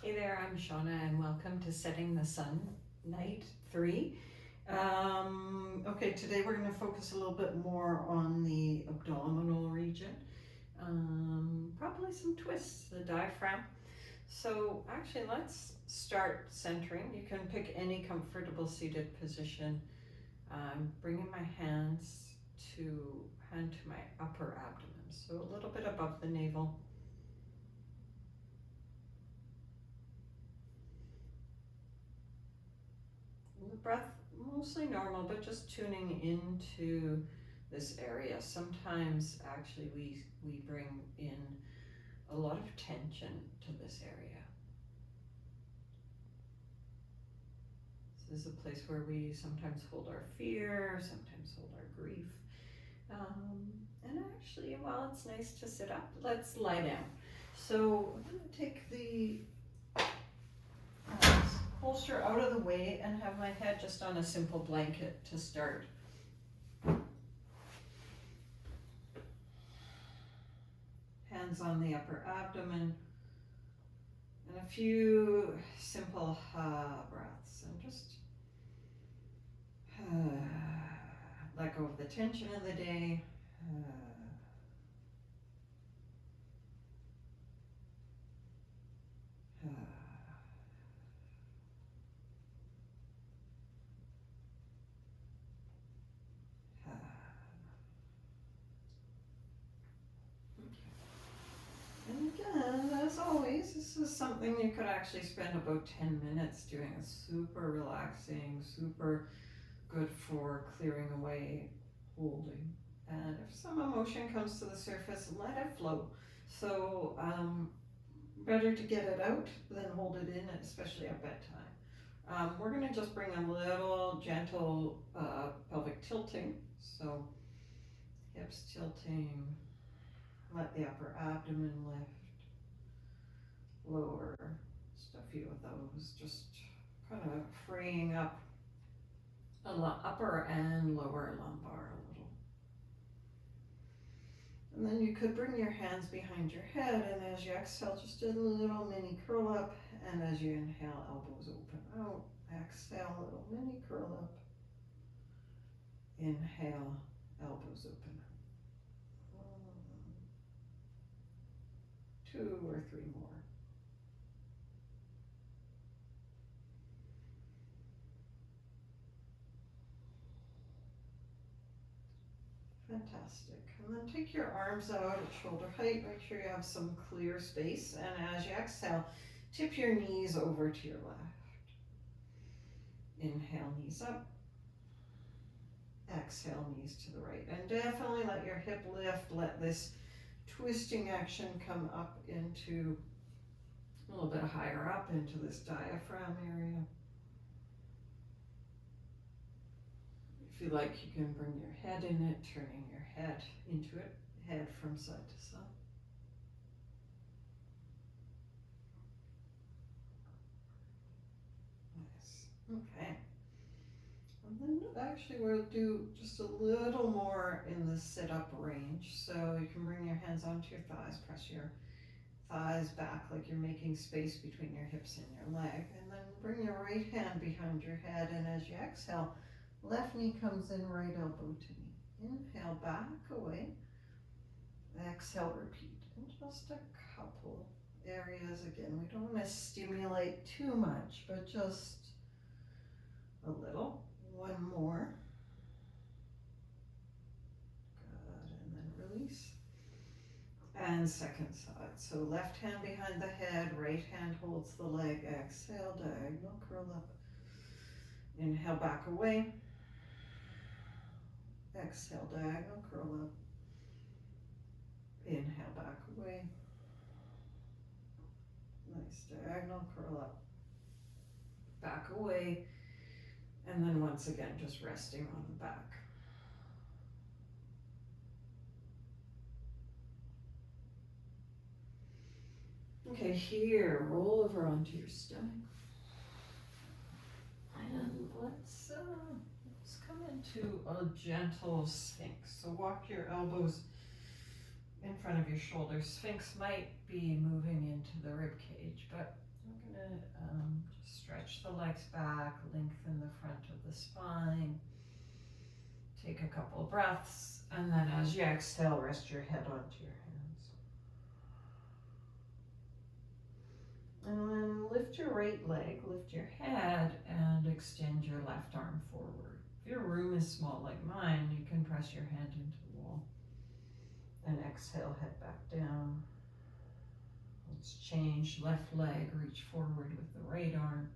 Hey there, I'm Shauna and welcome to Setting the Sun, Night 3. Okay, today we're going to focus a little bit more on the abdominal region. Probably some twists, the diaphragm. So actually let's start centering. You can pick any comfortable seated position. I'm bringing my hand to my upper abdomen, so a little bit above the navel. The breath mostly normal, but just tuning into this area. Sometimes actually we bring in a lot of tension to this area. This is a place where we sometimes hold our fear, sometimes hold our grief. And actually, while it's nice to sit up, let's lie down. So I'm going to take the bolster out of the way and have my head just on a simple blanket to start. Hands on the upper abdomen, and a few simple breaths, and just let go of the tension of the day. And again, as always, this is something you could actually spend about 10 minutes doing. It's super relaxing, super good for clearing away holding. And if some emotion comes to the surface, let it flow. So better to get it out than hold it in, especially at bedtime. We're going to just bring a little gentle pelvic tilting. So hips tilting, let the upper abdomen lift, lower, just a few of those, just kind of freeing up upper and lower lumbar a little. And then you could bring your hands behind your head, and as you exhale, just a little mini curl up, and as you inhale, elbows open out. Exhale, a little mini curl up. Inhale, elbows open. 2 or 3 more. Fantastic. And then take your arms out at shoulder height. Make sure you have some clear space. And as you exhale, tip your knees over to your left. Inhale, knees up. Exhale, knees to the right. And definitely let your hip lift. Let this twisting action come up into a little bit higher up into this diaphragm area. If you like, you can bring your head in it, turning your head into it, head from side to side. Nice. Okay. And then actually we'll do just a little more in the sit-up range. So you can bring your hands onto your thighs, press your thighs back like you're making space between your hips and your leg. And then bring your right hand behind your head, and as you exhale, left knee comes in, right elbow to knee. Inhale, back away. Exhale, repeat. And just a couple areas again. We don't want to stimulate too much, but just a little. One more. Good. And then release. And second side. So left hand behind the head, right hand holds the leg. Exhale, diagonal curl up. Inhale, back away. Exhale, diagonal curl up. Inhale, back away. Nice, diagonal curl up. Back away. And then once again, just resting on the back. Okay, here, roll over onto your stomach. And let's come into a gentle sphinx. So walk your elbows in front of your shoulders. Sphinx might be moving into the rib cage, but I'm Good. Just stretch the legs back, lengthen the front of the spine. Take a couple of breaths, and then as you exhale, rest your head onto your hands. And then lift your right leg, lift your head, and extend your left arm forward. If your room is small like mine, you can press your hand into the wall. And exhale, head back down. Let's change. Left leg, reach forward with the right arm.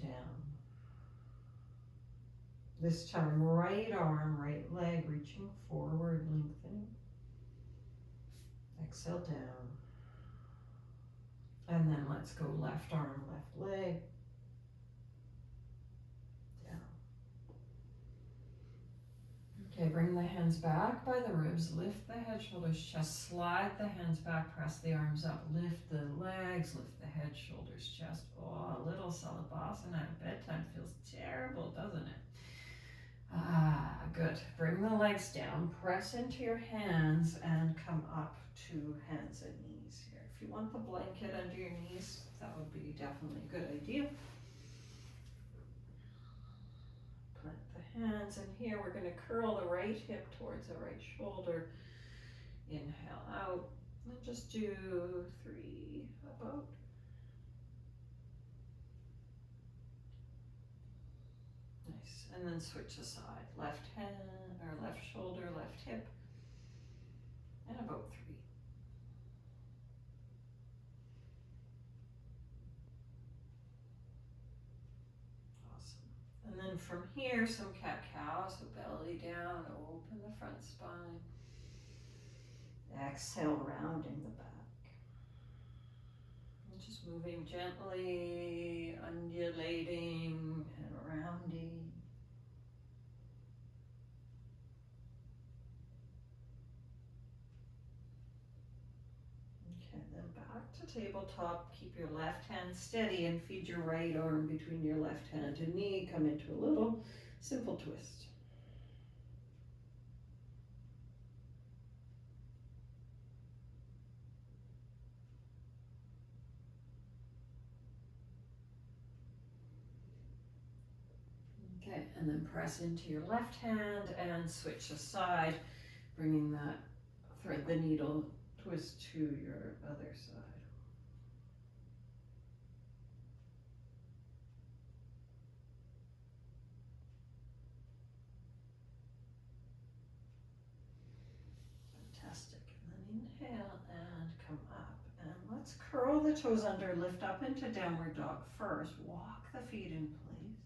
Down. This time, right arm, right leg, reaching forward, lengthening. Exhale, down. And then let's go left arm, left leg. Down. Okay, bring the hands back by the ribs. Lift the head, shoulders, chest. Slide the hands back, press the arms up. Lift the legs, lift the head, shoulders, chest. Oh, a little Salabhasana at bedtime feels terrible, doesn't it? Good. Bring the legs down, press into your hands, and come up to hands and knees here. If you want the blanket under your knees, that would be definitely a good idea. Plant the hands, and here we're going to curl the right hip towards the right shoulder. Inhale out, and just do 3 about. Nice. And then switch aside. Left hand, or left shoulder, left hip, and about 3. Awesome. And then from here, some cat-cow, so belly down, open the front spine. Exhale, rounding the back. And just moving gently, undulating and rounding. Tabletop, keep your left hand steady and feed your right arm between your left hand and knee. Come into a little simple twist. Okay, and then press into your left hand and switch aside, bringing that thread the needle twist to your other side. Fantastic. And then inhale and come up. And let's curl the toes under, lift up into downward dog first. Walk the feet in place.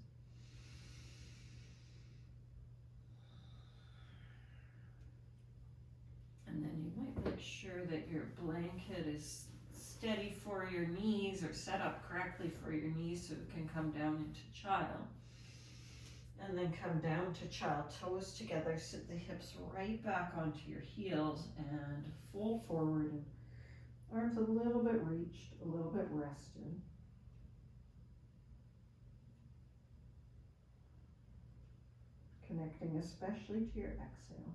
And then you might make sure that your blanket is steady for your knees or set up correctly for your knees so it can come down into child. And then come down to child, toes together, sit the hips right back onto your heels and fold forward. And arms a little bit reached, a little bit rested. Connecting especially to your exhale.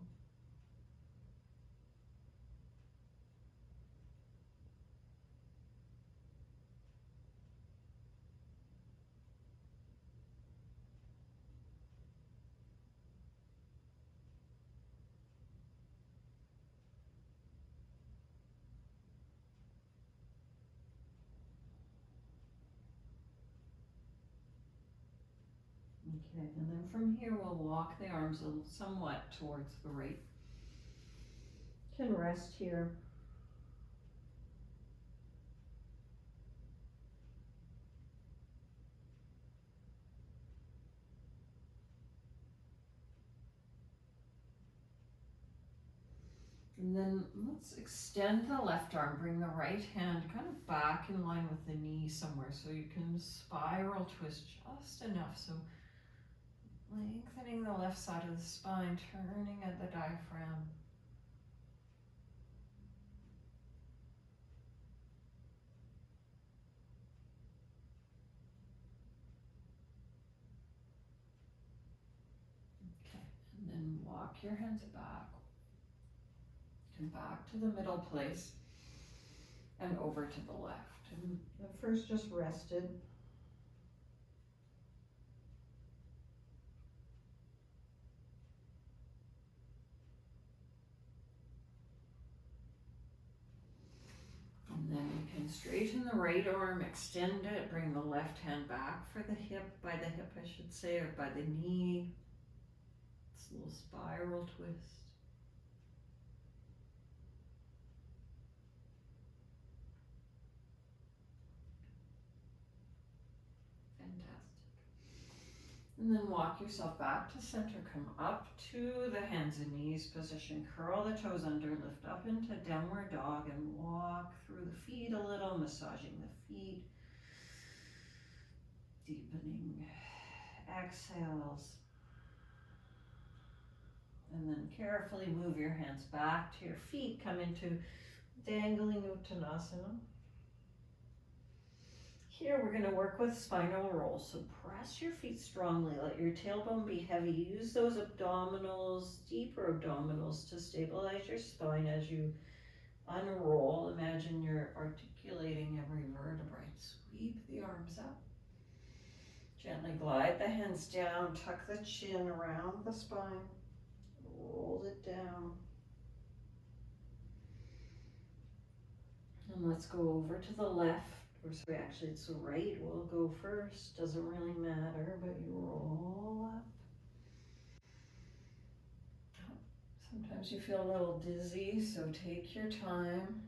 Okay, and then from here we'll walk the arms somewhat towards the right. Can rest here. And then let's extend the left arm, bring the right hand kind of back in line with the knee somewhere so you can spiral twist just enough. So lengthening the left side of the spine, turning at the diaphragm. Okay, and then walk your hands back. Come back to the middle place. and over to the left. And first just rested. And then you can straighten the right arm, extend it, bring the left hand back for the hip, by the hip I should say, or by the knee. It's a little spiral twist. And then walk yourself back to center, come up to the hands and knees position, curl the toes under, lift up into downward dog and walk through the feet a little, massaging the feet, deepening exhales. And then carefully move your hands back to your feet, come into dangling Uttanasana. Here we're going to work with spinal rolls, so press your feet strongly, let your tailbone be heavy. Use those abdominals, deeper abdominals, to stabilize your spine as you unroll. Imagine you're articulating every vertebrae. Sweep the arms up. Gently glide the hands down, tuck the chin around the spine, roll it down. And let's go over to the left. Or sorry, actually it's the right. We'll go first. Doesn't really matter, but you roll up. Sometimes you feel a little dizzy, so take your time.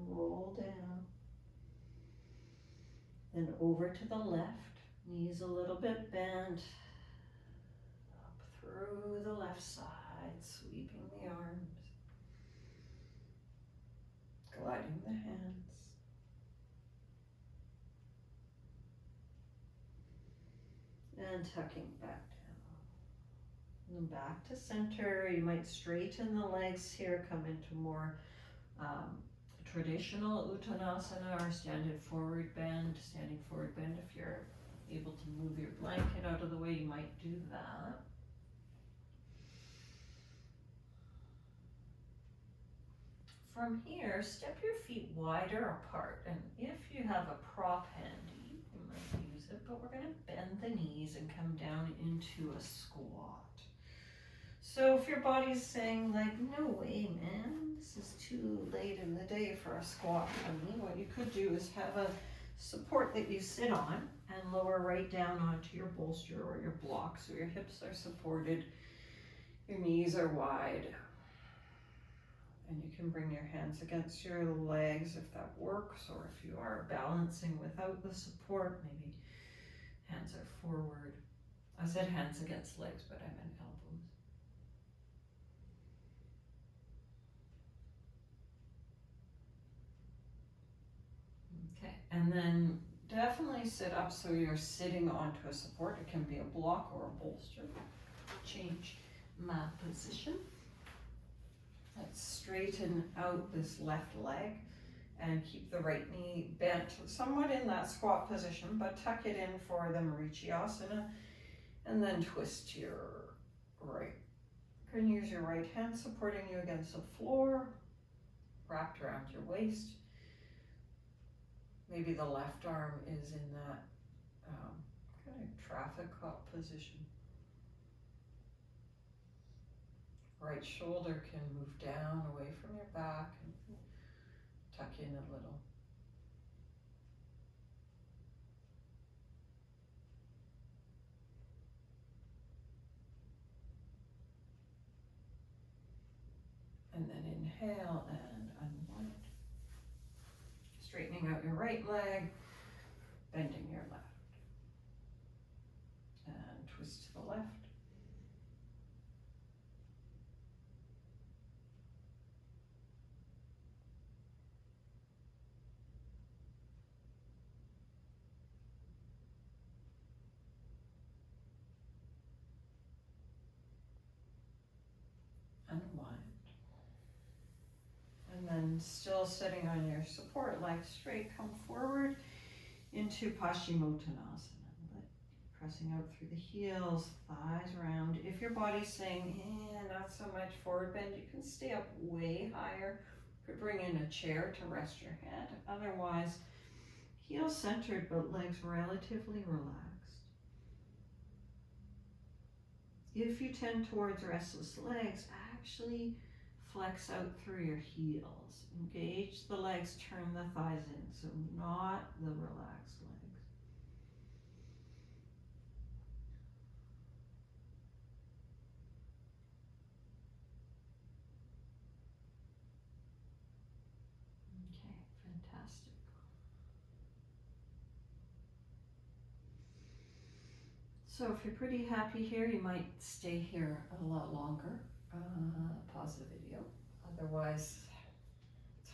Roll down. Then over to the left. Knees a little bit bent. Up through the left side, sweeping the arms. Gliding the hands. And tucking back down. And then back to center. You might straighten the legs here, come into more traditional Uttanasana or standing forward bend. Standing forward bend, if you're able to move your blanket out of the way, you might do that. From here, step your feet wider apart, and if you have a prop handy, you might use it, but we're going to bend the knees and come down into a squat. So if your body's saying like, no way, man, this is too late in the day for a squat for me, what you could do is have a support that you sit on and lower right down onto your bolster or your block, so your hips are supported, your knees are wide. And you can bring your hands against your legs if that works, or if you are balancing without the support, maybe hands are forward. I said hands against legs, but I meant elbows. Okay, and then definitely sit up so you're sitting onto a support. It can be a block or a bolster. Change my position. Let's straighten out this left leg and keep the right knee bent somewhat in that squat position, but tuck it in for the Marichiasana, and then twist to your right. You can use your right hand supporting you against the floor, wrapped around your waist. Maybe the left arm is in that kind of traffic cop position. Right shoulder can move down away from your back and tuck in a little. And then inhale and unwind. Straightening out your right leg, bending your left. And twist to the left. Unwind. And then still sitting on your support, legs straight, come forward into Paschimottanasana. pressing out through the heels, thighs round. If your body's saying, not so much forward bend, you can stay up way higher. You could bring in a chair to rest your head. Otherwise, heels centered but legs relatively relaxed. If you tend towards restless legs, actually flex out through your heels. Engage the legs, turn the thighs in, so not the relaxed legs. Okay, fantastic. So if you're pretty happy here, you might stay here a lot longer. Pause the video. Otherwise,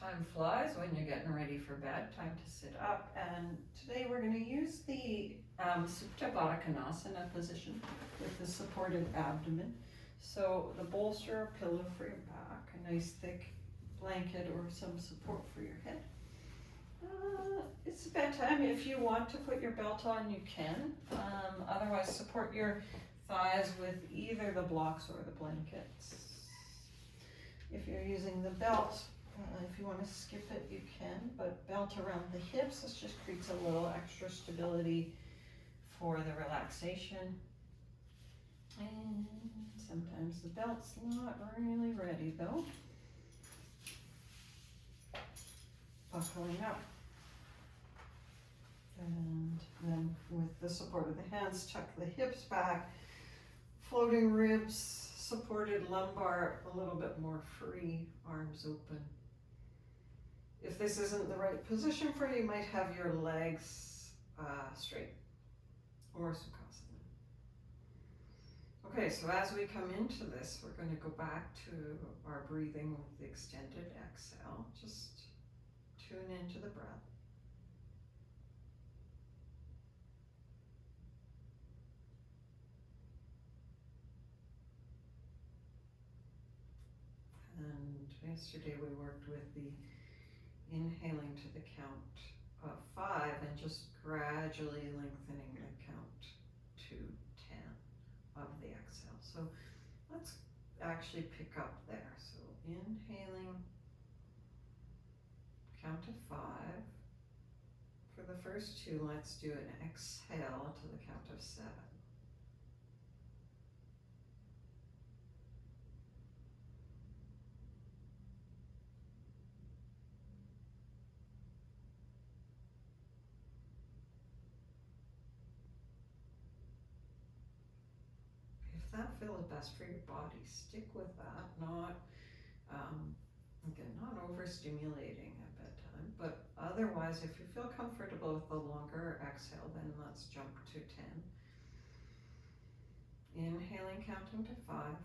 time flies when you're getting ready for bed. Time to sit up. And today we're going to use the Supta Baddha Konasana position with the supported abdomen. So the bolster, a pillow for your back, a nice thick blanket or some support for your head. It's bedtime. If you want to put your belt on, you can. Otherwise, support your thighs with either the blocks or the blankets. If you're using the belt, if you want to skip it, you can, but belt around the hips, this just creates a little extra stability for the relaxation. And sometimes the belt's not really ready though. Buckling up. And then with the support of the hands, tuck the hips back, floating ribs, supported lumbar, a little bit more free, arms open. If this isn't the right position for you, you might have your legs straight or Sukhasana. Okay, so as we come into this, we're going to go back to our breathing with the extended exhale. Just tune into the breath. And yesterday we worked with the inhaling to the count of 5 and just gradually lengthening the count to 10 of the exhale. So let's actually pick up there. So inhaling, count to 5. For the first 2, let's do an exhale to the count of 7. If that feels best for your body, stick with that, again, not overstimulating at bedtime, but otherwise, if you feel comfortable with the longer exhale, then let's jump to 10. Inhaling, counting to 5.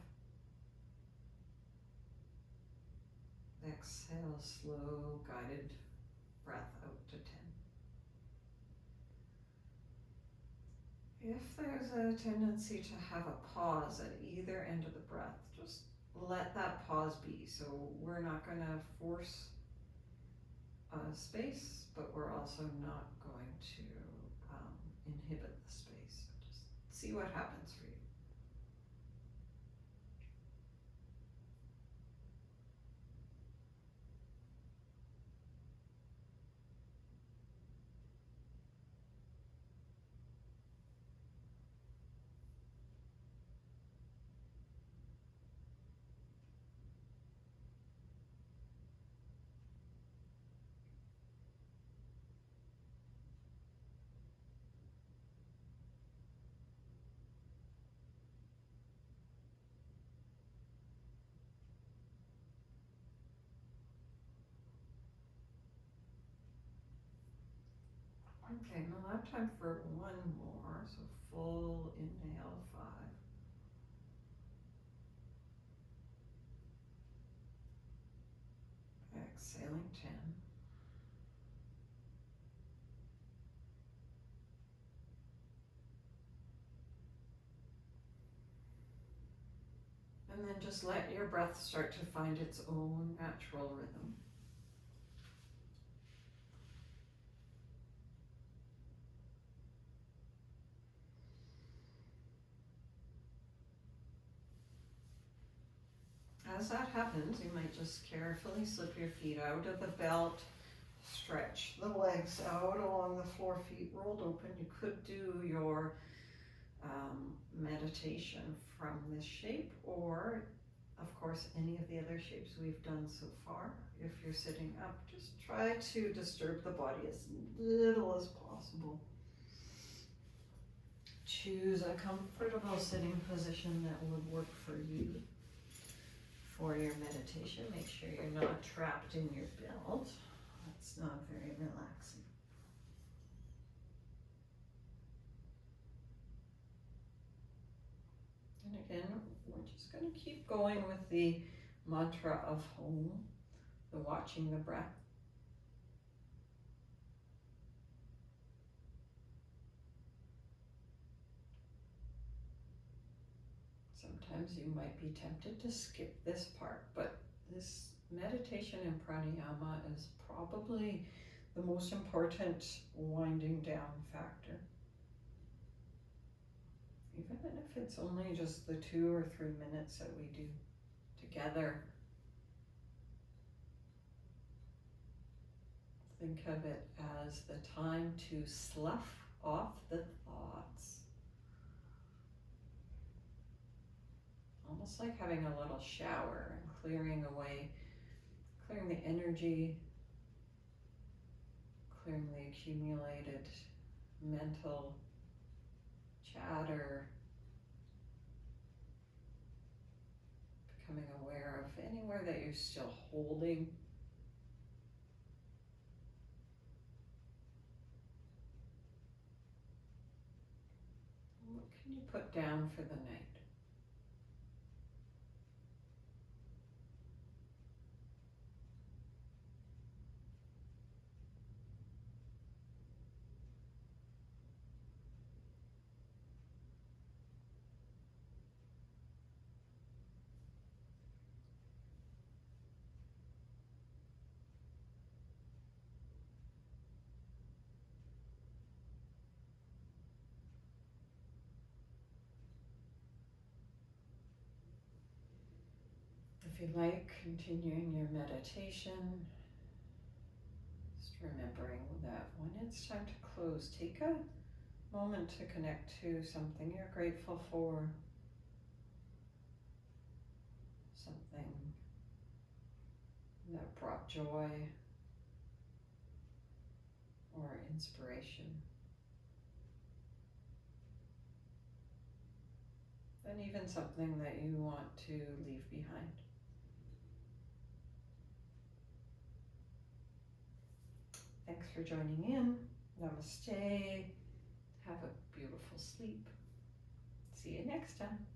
Exhale, slow, guided breath out to 10. If there's a tendency to have a pause at either end of the breath, just let that pause be. So we're not going to force space, but we're also not going to inhibit the space. Just see what happens for you. Okay, now I have time for one more. So full inhale, 5. Exhaling, 10. And then just let your breath start to find its own natural rhythm. as that happens, you might just carefully slip your feet out of the belt, stretch the legs out along the floor, feet rolled open. You could do your meditation from this shape, or of course any of the other shapes we've done so far. If you're sitting up, just try to disturb the body as little as possible. Choose a comfortable sitting position that would work for you for your meditation. Make sure you're not trapped in your belt. That's not very relaxing. And again, we're just going to keep going with the mantra of home, the watching the breath. Sometimes you might be tempted to skip this part, but this meditation in pranayama is probably the most important winding down factor. Even if it's only just the 2 or 3 minutes that we do together, think of it as the time to slough off the thoughts. Almost like having a little shower and clearing away, clearing the energy, clearing the accumulated mental chatter, becoming aware of anywhere that you're still holding. What can you put down for the night? If you like continuing your meditation, just remembering that when it's time to close, take a moment to connect to something you're grateful for, something that brought joy or inspiration, and even something that you want to leave behind. Thanks for joining in. Namaste. Have a beautiful sleep. See you next time.